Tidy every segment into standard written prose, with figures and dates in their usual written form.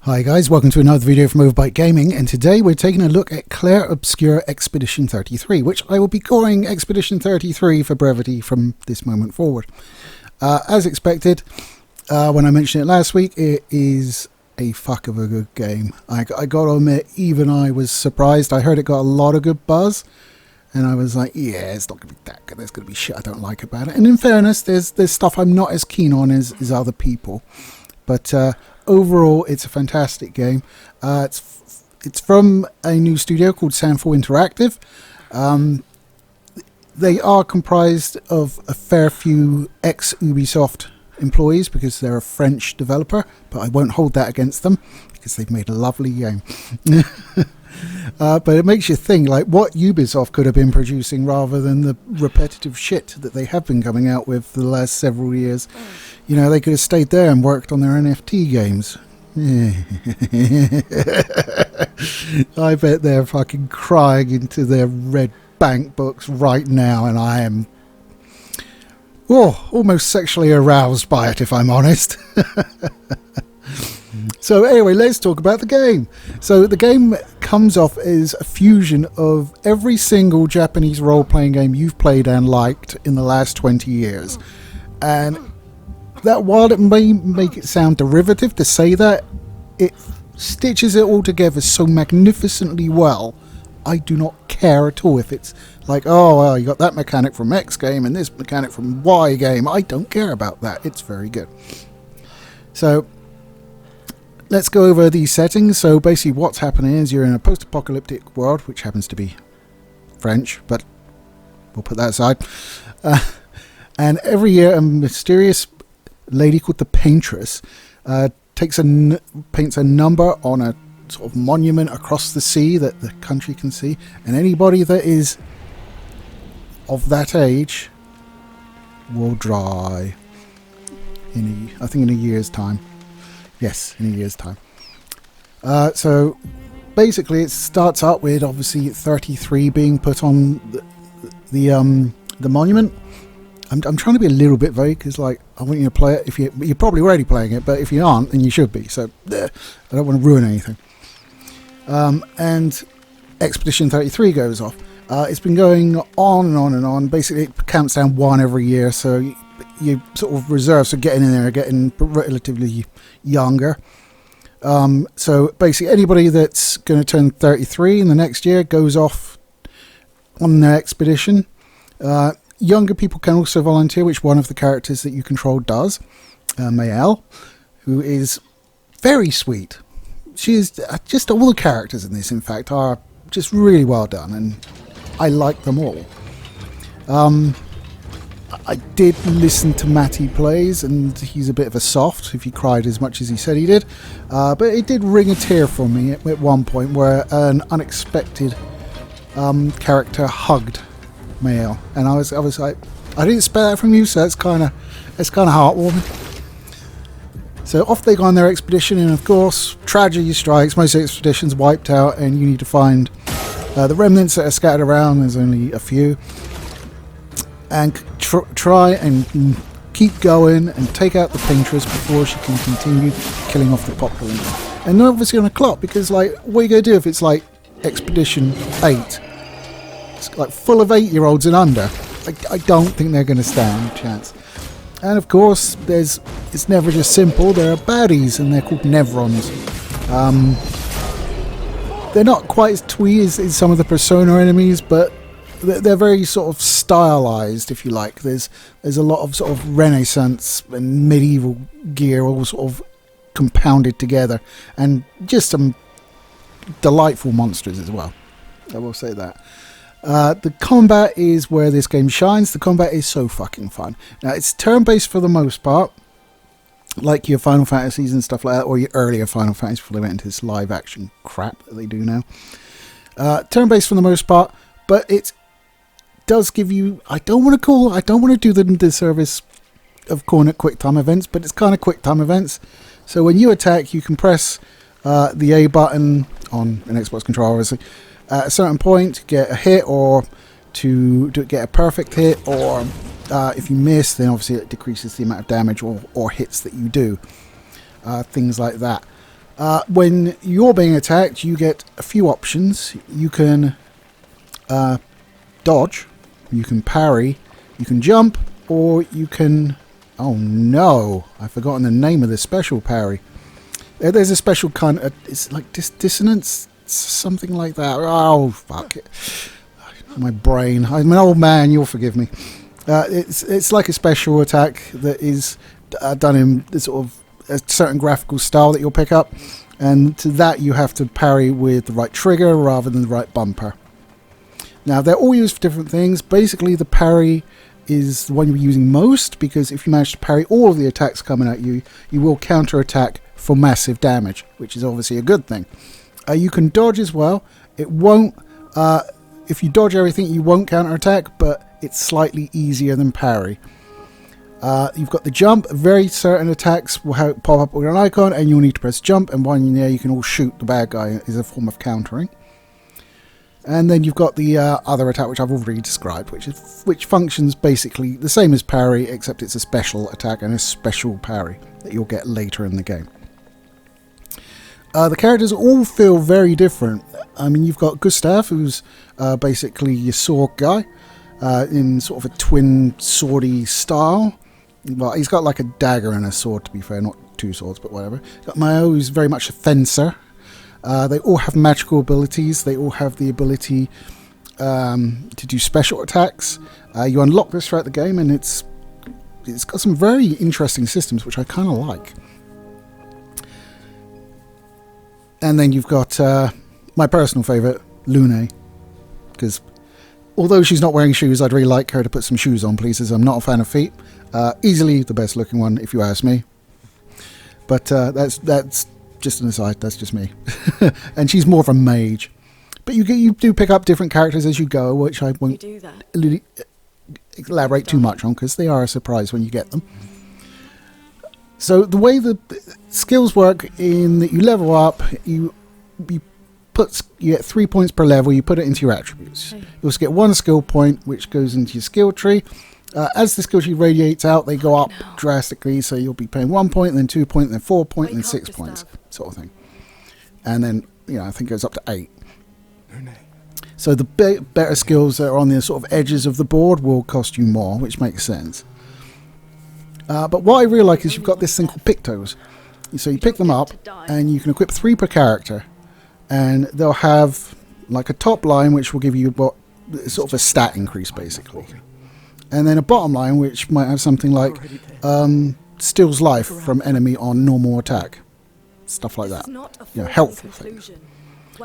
Hi guys, welcome to another video from Overbite Gaming, and today we're taking a look at Clair Obscur Expedition 33, which I will be calling Expedition 33 for brevity from this moment forward. As expected, when I mentioned it last week, it is a fuck of a good game. I got to admit, even I was surprised. I heard it got a lot of good buzz, and I was like, yeah, it's not going to be that good. There's going to be shit I don't like about it. And in fairness, there's stuff I'm not as keen on as other people. But overall, it's a fantastic game. It's from a new studio called Sandfall Interactive. They are comprised of a fair few ex-Ubisoft employees because they're a French developer, but I won't hold that against them because they've made a lovely game. But it makes you think, like, what Ubisoft could have been producing rather than the repetitive shit that they have been coming out with for the last several years. You know, they could have stayed there and worked on their NFT games. I bet they're fucking crying into their red bank books right now, and I am almost sexually aroused by it, if I'm honest. So anyway, let's talk about the game. So the game comes off as a fusion of every single Japanese role-playing game you've played and liked in the last 20 years. And that, while it may make it sound derivative to say that, it stitches it all together so magnificently well, I do not care at all if it's like, oh, well, you got that mechanic from X game and this mechanic from Y game. I don't care about that. It's very good. So let's go over these settings. So basically what's happening is you're in a post-apocalyptic world, which happens to be French, but we'll put that aside. And every year a mysterious lady called the Paintress paints a number on a sort of monument across the sea that the country can see, and anybody that is of that age will die I think in a year's time. Yes, in a year's time. So basically it starts out with obviously 33 being put on the monument. I'm trying to be a little bit vague because, like, I want you to play it. If you're probably already playing it, but if you aren't, then you should be. So I don't want to ruin anything. And Expedition 33 goes off. It's been going on and on and on. Basically, it counts down one every year, so you sort of reserves for getting in there, getting relatively younger. So basically, anybody that's going to turn 33 in the next year goes off on their expedition. Younger people can also volunteer, which one of the characters that you control does. Maëlle, who is very sweet. She is just, all the characters in this, in fact, are just really well done, and I like them all. I did listen to Matty Plays, and he's a bit of a soft if he cried as much as he said he did. But it did ring a tear for me at one point where an unexpected character hugged Maëlle, and I was like, I didn't expect that from you, so it's kind of heartwarming. So off they go on their expedition, and of course tragedy strikes. Most expeditions wiped out, and you need to find the remnants that are scattered around. There's only a few, and try and keep going and take out the Paintress before she can continue killing off the populace. And they're obviously on a clock, because, like, what are you going to do if it's like Expedition 8? It's like full of 8-year-olds and under. I don't think they're going to stand a chance. And of course, it's never just simple. There are baddies, and they're called Nevrons. They're not quite as twee as some of the Persona enemies, but they're very sort of stylized, if you like. There's a lot of sort of Renaissance and medieval gear all sort of compounded together, and just some delightful monsters as well. I will say that. The combat is where this game shines. The combat is so fucking fun. Now, it's turn-based for the most part, like your Final Fantasies and stuff like that, or your earlier Final Fantasies before they went into this live-action crap that they do now. Turn-based for the most part, but it does give you... I don't want to do the disservice of calling it quick-time events, but it's kind of quick-time events. So when you attack, you can press the A button on an Xbox controller, obviously, at a certain point to get a hit, or to get a perfect hit, or if you miss, then obviously it decreases the amount of damage or hits that you do. Things like that. When you're being attacked, you get a few options. You can dodge, you can parry, you can jump, or you can... Oh no, I've forgotten the name of this special parry. There's a special kind of... It's like dissonance, something like that. Oh, fuck it. My brain. I'm an old man, you'll forgive me. It's like a special attack that is done in the sort of a certain graphical style that you'll pick up, and to that you have to parry with the right trigger rather than the right bumper. Now they're all used for different things. Basically the parry is the one you're using most, because if you manage to parry all of the attacks coming at you, you will counter attack for massive damage, which is obviously a good thing. You can dodge as well. It won't if you dodge everything, you won't counter attack, but it's slightly easier than parry. You've got the jump. Very certain attacks will pop up with an icon, and you'll need to press jump, and while you're there you can all shoot the bad guy as a form of countering. And then you've got the other attack, which I've already described, which functions basically the same as parry, except it's a special attack and a special parry that you'll get later in the game. The characters all feel very different. I mean, you've got Gustav, who's basically your sword guy, in sort of a twin swordy style. Well, he's got like a dagger and a sword, to be fair, not two swords, but whatever. Got Mayo, who's very much a fencer. They all have magical abilities. They all have the ability to do special attacks. You unlock this throughout the game, and it's got some very interesting systems, which I kind of like. And then you've got my personal favourite, Lune, because although she's not wearing shoes, I'd really like her to put some shoes on, please, as I'm not a fan of feet. Easily the best looking one, if you ask me. But that's just an aside, that's just me. And she's more of a mage. But you do pick up different characters as you go, which I won't elaborate too much on, because they are a surprise when you get them. So the way the skills work in that you level up, you get 3 points per level, you put it into your attributes. You also get 1 skill point, which goes into your skill tree. As the skill tree radiates out, they go up drastically, so you'll be paying 1 point, then 2 points, then 4 points, then 6 points, sort of thing. And then, I think it goes up to 8. So the better skills that are on the sort of edges of the board will cost you more, which makes sense. But what I really like is you've got this thing called Pictos. So you pick them up, and you can equip 3 per character. And they'll have like a top line, which will give you sort of a stat increase, basically. And then a bottom line, which might have something like steals life from enemy on normal attack. Stuff like that. Helpful things.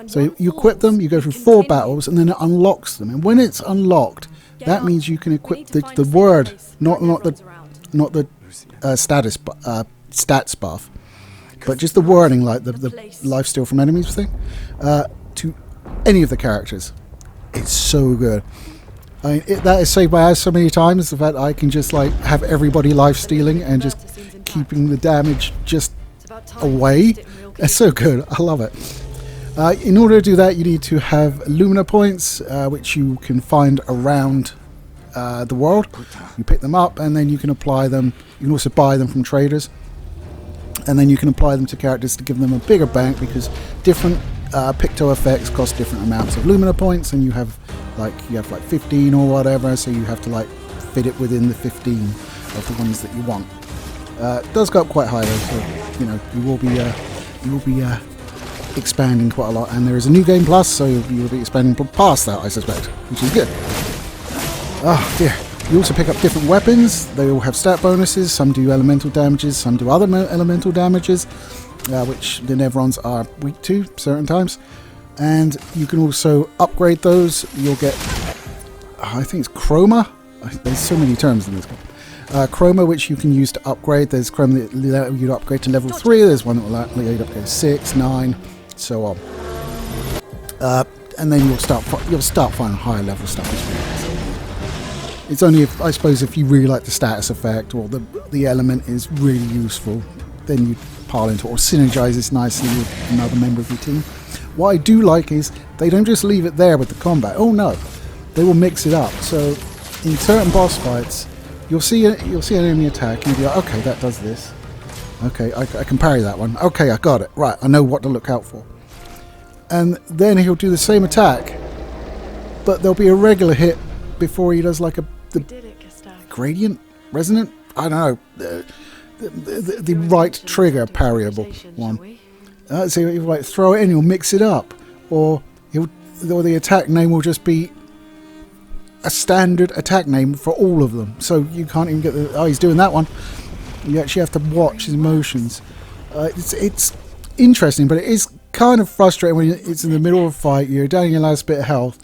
So you equip them, you go through 4 battles, and then it unlocks them. And when it's unlocked, that means you can equip the word, not the stats buff, but just the wording, like the life steal from enemies thing, to any of the characters. It's so good. I mean, that is saved my ass so many times, the fact I can just like have everybody life stealing and just keeping the damage just away. It's so good. I love it. In order to do that, you need to have Lumina points, which you can find around the world. You pick them up, and then you can apply them. You can also buy them from traders, and then you can apply them to characters to give them a bigger bank, because different Picto effects cost different amounts of Lumina points, and you have like 15 or whatever, so you have to like fit it within the 15 of the ones that you want. It does go up quite high though, so you will be expanding quite a lot, and there is a new game plus, so you will be expanding past that, I suspect, which is good. Oh dear. You also pick up different weapons. They all have stat bonuses. Some do elemental damages, some do other elemental damages, which the Nevrons are weak to certain times. And you can also upgrade those. You'll get, I think it's Chroma. There's so many terms in this one. Chroma, which you can use to upgrade. There's Chroma that allow you to upgrade to level 3. There's one that will allow you to upgrade to 6, 9, so on. And then you'll start finding higher level stuff as well. It's only I suppose if you really like the status effect, or the element is really useful, then you pile into it, or synergizes nicely with another member of your team. What I do like is they don't just leave it there with the combat. Oh no, they will mix it up. So in certain boss fights, you'll see an enemy attack, and you'll be like, okay, that does this. Okay, I can parry that one. Okay, I got it. Right, I know what to look out for. And then he'll do the same attack, but there'll be a regular hit before he does like the gradient, resonant. I don't know, the right trigger parryable one. So he'll like throw it in, he'll mix it up, or the attack name will just be a standard attack name for all of them. So you can't even get the he's doing that one. You actually have to watch his motions. It's interesting, but it is kind of frustrating when it's in the middle of a fight. You're down your last bit of health,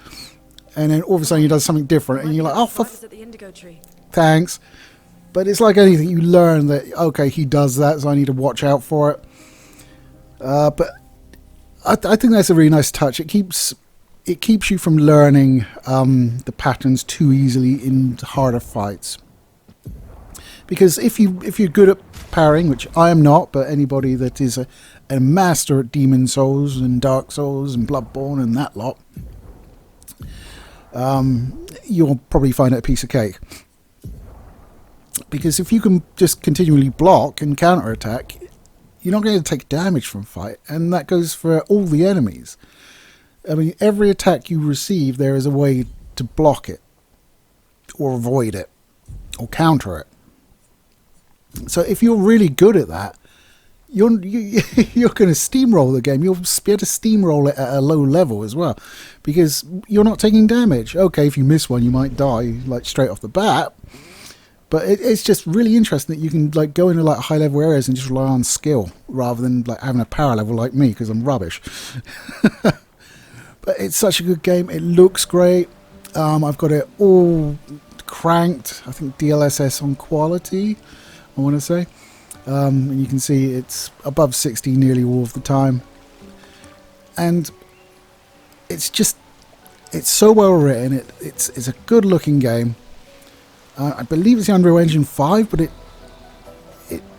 and then all of a sudden he does something different, and you're like, oh, thanks. But it's like anything, you learn that, okay, he does that, so I need to watch out for it. But I think that's a really nice touch. It keeps you from learning the patterns too easily in harder fights. Because if you're good at parrying, which I am not, but anybody that is a master at Demon Souls and Dark Souls and Bloodborne and that lot, you'll probably find it a piece of cake. Because if you can just continually block and counterattack, you're not going to take damage from a fight, and that goes for all the enemies. I mean, every attack you receive, there is a way to block it, or avoid it, or counter it. So if you're really good at that, you're going to steamroll the game. You'll be able to steamroll it at a low level as well, because you're not taking damage. Okay, if you miss one, you might die like straight off the bat. But it's just really interesting that you can like go into like high level areas and just rely on skill rather than like having a power level like me, because I'm rubbish. But it's such a good game. It looks great. I've got it all cranked. I think DLSS on quality, I want to say. And you can see it's above 60 nearly all of the time. And it's so well written. It's a good looking game. I believe it's the Unreal Engine 5, but it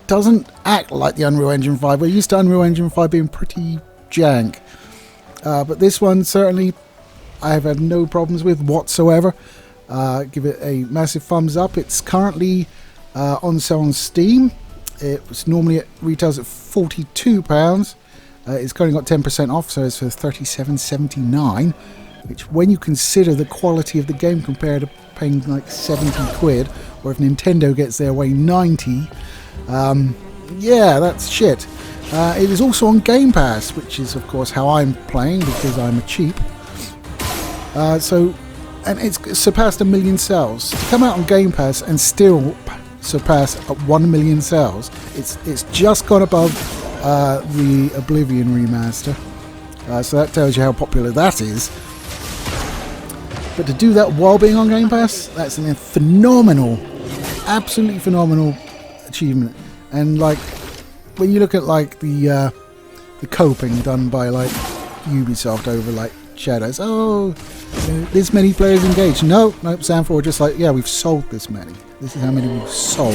doesn't act like the Unreal Engine 5. We're used to Unreal Engine 5 being pretty jank. But this one, certainly, I have had no problems with whatsoever. Give it a massive thumbs up. It's currently on sale on Steam. It was normally retails at £42. It's currently got 10% off, so it's for £37.79. Which, when you consider the quality of the game compared to paying like 70 quid, or if Nintendo gets their way 90, yeah, that's shit. It is also on Game Pass, which is of course how I'm playing, because I'm a cheap. And it's surpassed 1 million sales. To come out on Game Pass and still surpass 1 million sales, it's just gone above the Oblivion remaster. So that tells you how popular that is. But to do that while being on Game Pass, that's a phenomenal, absolutely phenomenal achievement. And like, when you look at like the coping done by like Ubisoft over like Shadows, oh, this many players engaged. Nope, Sanford were just like, yeah, we've sold this many. This is how many we've sold.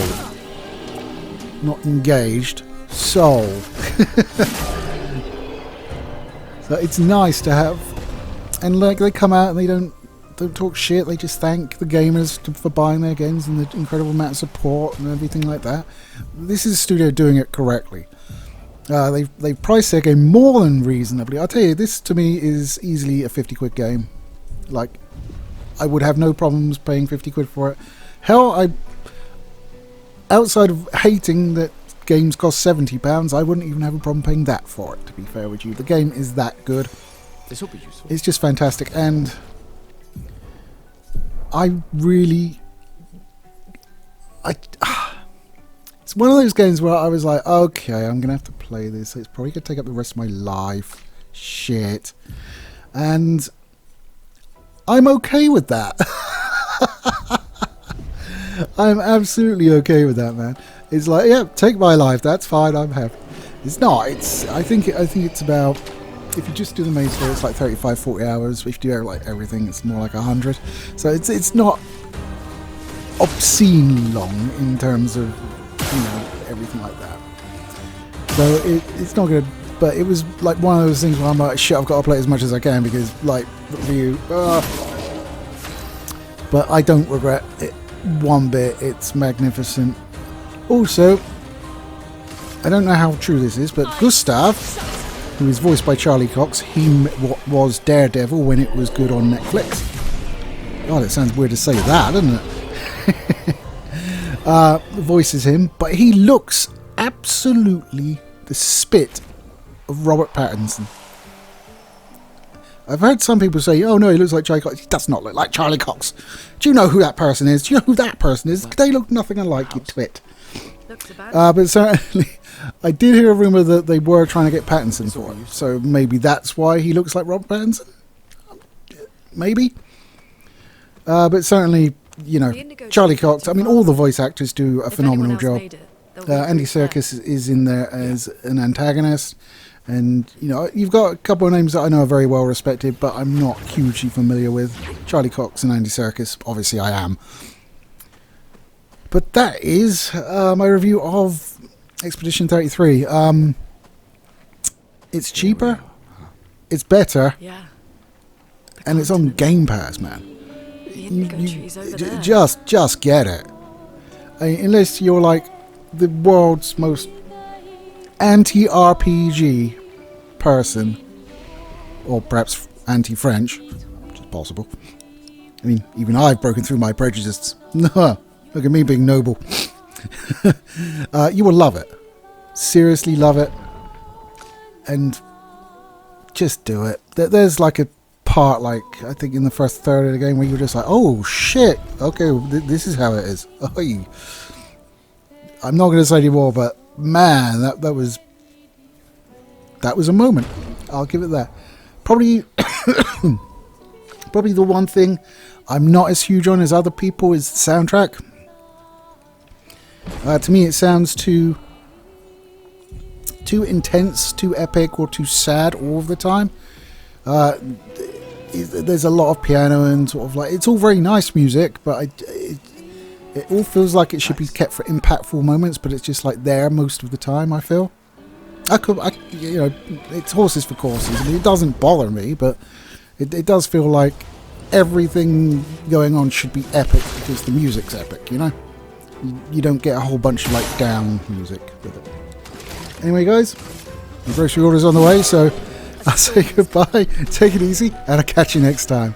Not engaged, sold. So it's nice to have, and like they come out and they don't talk shit. They just thank the gamers for buying their games and the incredible amount of support and everything like that. This is a studio doing it correctly. They've priced their game more than reasonably. I'll tell you, this to me is easily a 50 quid game. Like, I would have no problems paying 50 quid for it. Hell, outside of hating that games cost £70, I wouldn't even have a problem paying that for it, to be fair with you. The game is that good. This will be useful. It's just fantastic, and it's one of those games where I was like, okay, I'm gonna have to play this. It's probably gonna take up the rest of my life. Shit. And I'm okay with that. I'm absolutely okay with that, man. It's like, yeah, take my life. That's fine. I'm happy. It's not. I think it's about, if you just do the main story, it's like 35, 40 hours. If you do like everything, it's more like 100. So it's not obscene long in terms of, everything like that. So it's not good. But it was like one of those things where I'm like, shit, I've got to play as much as I can because, like, the view. But I don't regret it one bit. It's magnificent. Also, I don't know how true this is, but Gustav, who is voiced by Charlie Cox, he was Daredevil when it was good on Netflix. God, it sounds weird to say that, doesn't it? Voices him, but he looks absolutely the spit of Robert Pattinson. I've heard some people say, oh no, he looks like Charlie Cox. He does not look like Charlie Cox. Do you know who that person is? Do you know who that person is? They look nothing alike, you twit. But certainly, I did hear a rumour that they were trying to get Pattinson for him. So maybe that's why he looks like Robert Pattinson? Maybe. But certainly, you know, Charlie Cox, I mean, all the voice actors do a phenomenal job. Andy Serkis is in there as an antagonist. And, you know, you've got a couple of names that I know are very well respected, but I'm not hugely familiar with. Charlie Cox and Andy Serkis, obviously I am. But that is my review of Expedition 33. It's cheaper, it's better, and it's on Game Pass, man. Just get it. Unless you're like the world's most anti-RPG person, or perhaps anti-French, which is possible. I mean, even I've broken through my prejudices. Look at me being noble. You will love it. Seriously love it. And just do it. There's like a part, like, I think in the first third of the game where you're just like, oh shit, okay, this is how it is. Oy. I'm not going to say any more, but man, that was a moment. I'll give it that. Probably the one thing I'm not as huge on as other people is the soundtrack. To me, it sounds too intense, too epic, or too sad all of the time. There's a lot of piano and sort of like, it's all very nice music, but it all feels like it should be kept for impactful moments, but it's just like there most of the time, I feel. You know, it's horses for courses. I mean, it doesn't bother me, but it does feel like everything going on should be epic because the music's epic, you know? You don't get a whole bunch of like down music with it. Anyway, guys, the grocery order's on the way, so I'll say goodbye, take it easy, and I'll catch you next time.